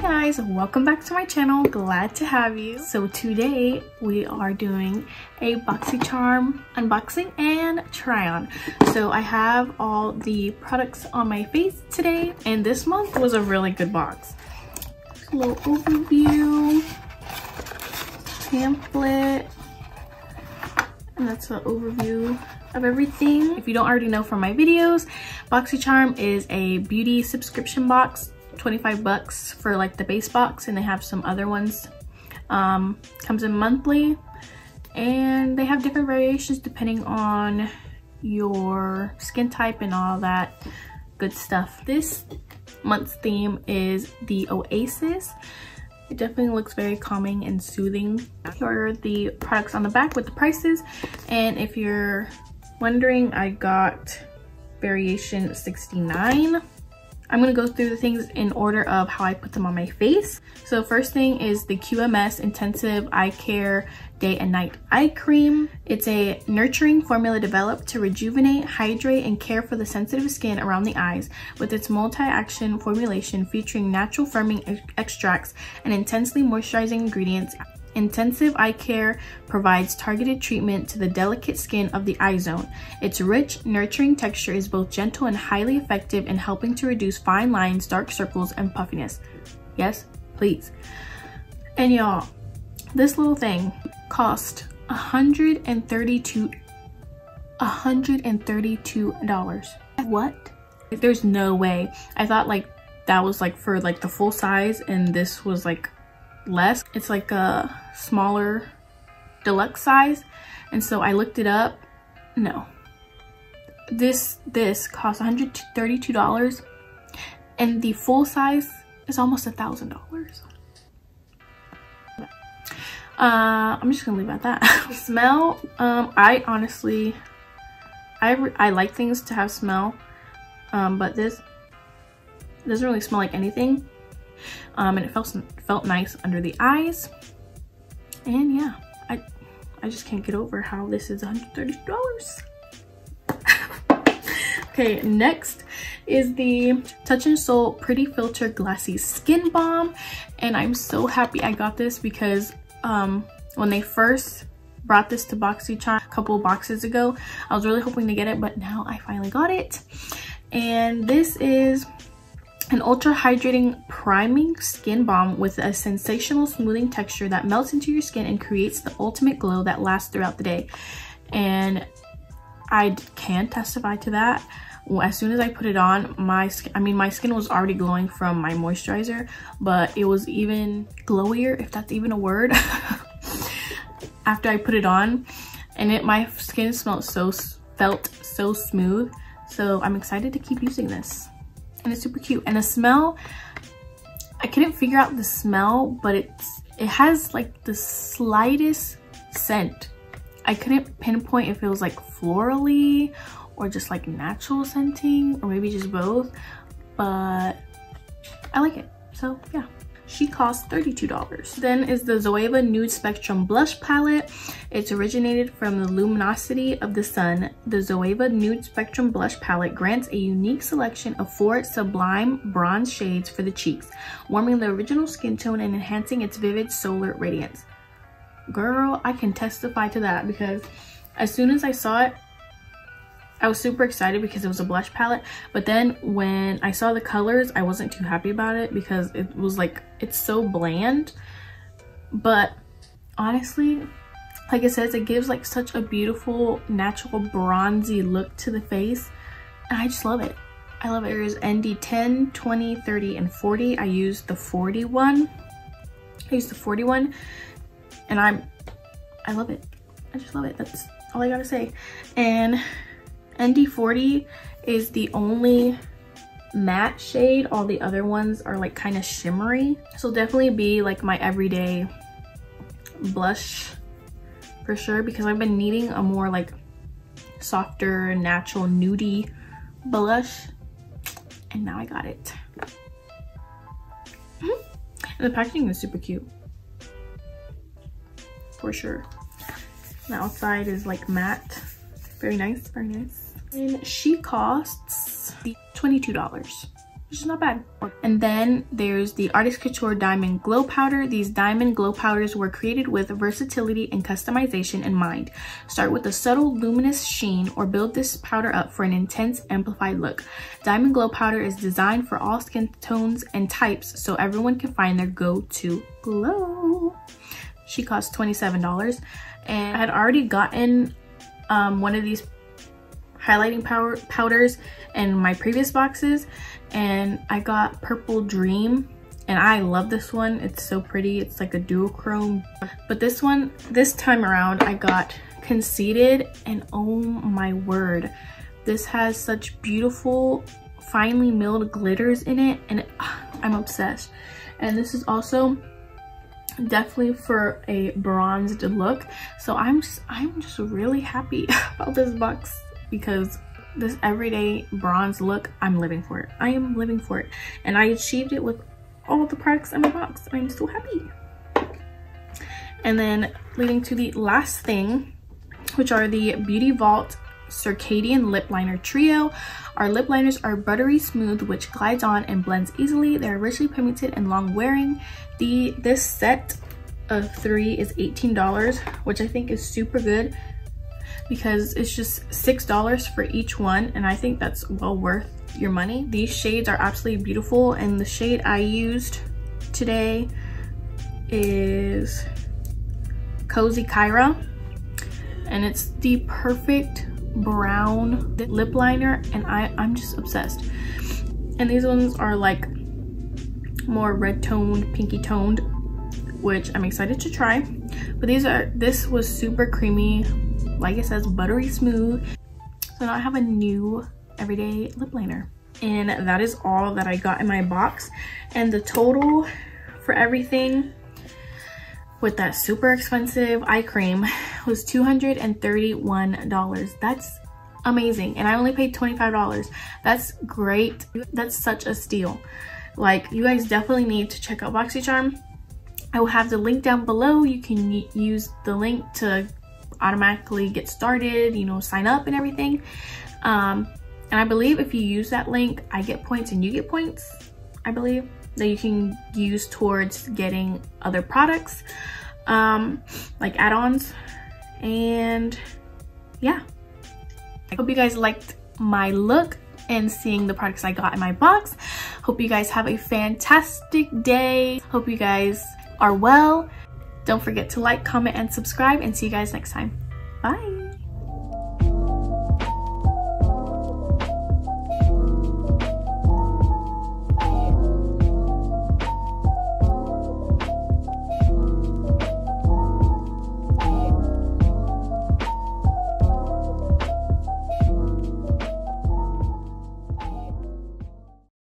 guys, welcome back to my channel. Glad to have you. So today we are doing a Boxycharm unboxing and try on. So I have all the products on my face today, and this month was a really good box. A little overview, pamphlet, and that's an overview of everything. If you don't already know from my videos, Boxycharm is a beauty subscription box. 25 bucks for like the base box, and they have some other ones. Comes in monthly, and they have different variations depending on your skin type and all that good stuff. This month's theme is the Oasis. It definitely looks very calming and soothing. Here are the products on the back with the prices, and if you're wondering, I got variation 69. I'm gonna go through the things in order of how I put them on my face. So first thing is the QMS Intensive Eye Care Day and Night Eye Cream. It's a nurturing formula developed to rejuvenate, hydrate, and care for the sensitive skin around the eyes. With its multi-action formulation featuring natural firming extracts and intensely moisturizing ingredients, Intensive Eye Care provides targeted treatment to the delicate skin of the eye zone. Its rich, nurturing texture is both gentle and highly effective in helping to reduce fine lines, dark circles, and puffiness. Yes, please. And y'all, this little thing cost $132. What? There's no way. I thought like that was like for like the full size, and this was like less. It's like a smaller deluxe size, and so I looked it up. No, this costs $132, and the full size is almost $1,000. I'm just gonna leave it at that. Smell, I honestly I like things to have smell, but this doesn't really smell like anything. And it felt nice under the eyes, and yeah, I just can't get over how this is $132. Okay, next is the Touch and Soul Pretty Filter Glassy Skin Balm, and I'm so happy I got this because when they first brought this to Boxycharm a couple boxes ago, I was really hoping to get it, but now I finally got it. And this is an ultra hydrating priming skin balm with a sensational smoothing texture that melts into your skin and creates the ultimate glow that lasts throughout the day. And I can testify to that. As soon as I put it on, my skin was already glowing from my moisturizer, but it was even glowier, if that's even a word, after I put it on. And my skin felt so smooth, so I'm excited to keep using this. And it's super cute. And the smell, I couldn't figure out the smell, but it has like the slightest scent. I couldn't pinpoint if it was like florally or just like natural scenting, or maybe just both, but I like it. So yeah, she costs $32. Then is the Zoeva Nude Spectrum Blush Palette. It's originated from the luminosity of the sun. The Zoeva Nude Spectrum Blush Palette grants a unique selection of 4 sublime bronze shades for the cheeks, warming the original skin tone and enhancing its vivid solar radiance. Girl, I can testify to that, because as soon as I saw it, I was super excited because it was a blush palette, but then when I saw the colors, I wasn't too happy about it because it was like, it's so bland. But honestly, like it says, it gives like such a beautiful natural bronzy look to the face, and I just love it. I love it. There's ND 10, 20, 30, and 40. I used the 41. And I love it. I just love it. That's all I gotta say. And ND 40 is the only matte shade. All the other ones are like kind of shimmery. So definitely be like my everyday blush for sure, because I've been needing a more like softer, natural, nudie blush, and now I got it. And the packaging is super cute, for sure. The outside is like matte. Very nice, very nice. And she costs $22, which which is not bad. And then there's the Artist Couture Diamond Glow Powder. These diamond glow powders were created with versatility and customization in mind. Start with a subtle luminous sheen or build this powder up for an intense amplified look. Diamond Glow Powder is designed for all skin tones and types so everyone can find their go-to glow. She cost $27, and I had already gotten one of these highlighting powders in my previous boxes, and I got Purple Dream, and I love this one. It's so pretty. It's like a duochrome, but this one, this time around, I got Conceited, and oh my word, this has such beautiful finely milled glitters in it, and I'm obsessed. And this is also definitely for a bronzed look, so I'm just really happy about this box, because this everyday bronze look, I'm living for it. I am living for it, and I achieved it with all the products in my box. I'm so happy. And then leading to the last thing, which are the Beauty Vault Circadian Lip Liner Trio. Our lip liners are buttery smooth, which glides on and blends easily. They're richly pigmented and long wearing. This set of 3 is $18, which I think is super good, because it's just $6 for each one, and I think that's well worth your money. These shades are absolutely beautiful, and the shade I used today is Cozy Kyra, and it's the perfect brown lip liner, and I'm just obsessed. And these ones are like more red toned, pinky toned, which I'm excited to try. But this was super creamy, like it says, buttery smooth. So now I have a new everyday lip liner, and that is all that I got in my box. And the total for everything with that super expensive eye cream was $231. That's amazing, and I only paid $25. That's great. That's such a steal. Like, you guys definitely need to check out Boxycharm. I will have the link down below. You can use the link to automatically get started, you know, sign up and everything. And I believe if you use that link, I get points and you get points, I believe, that you can use towards getting other products, like add-ons. And yeah, I hope you guys liked my look and seeing the products I got in my box. Hope you guys have a fantastic day. Hope you guys are well. Don't forget to like, comment, and subscribe, and see you guys next time. Bye.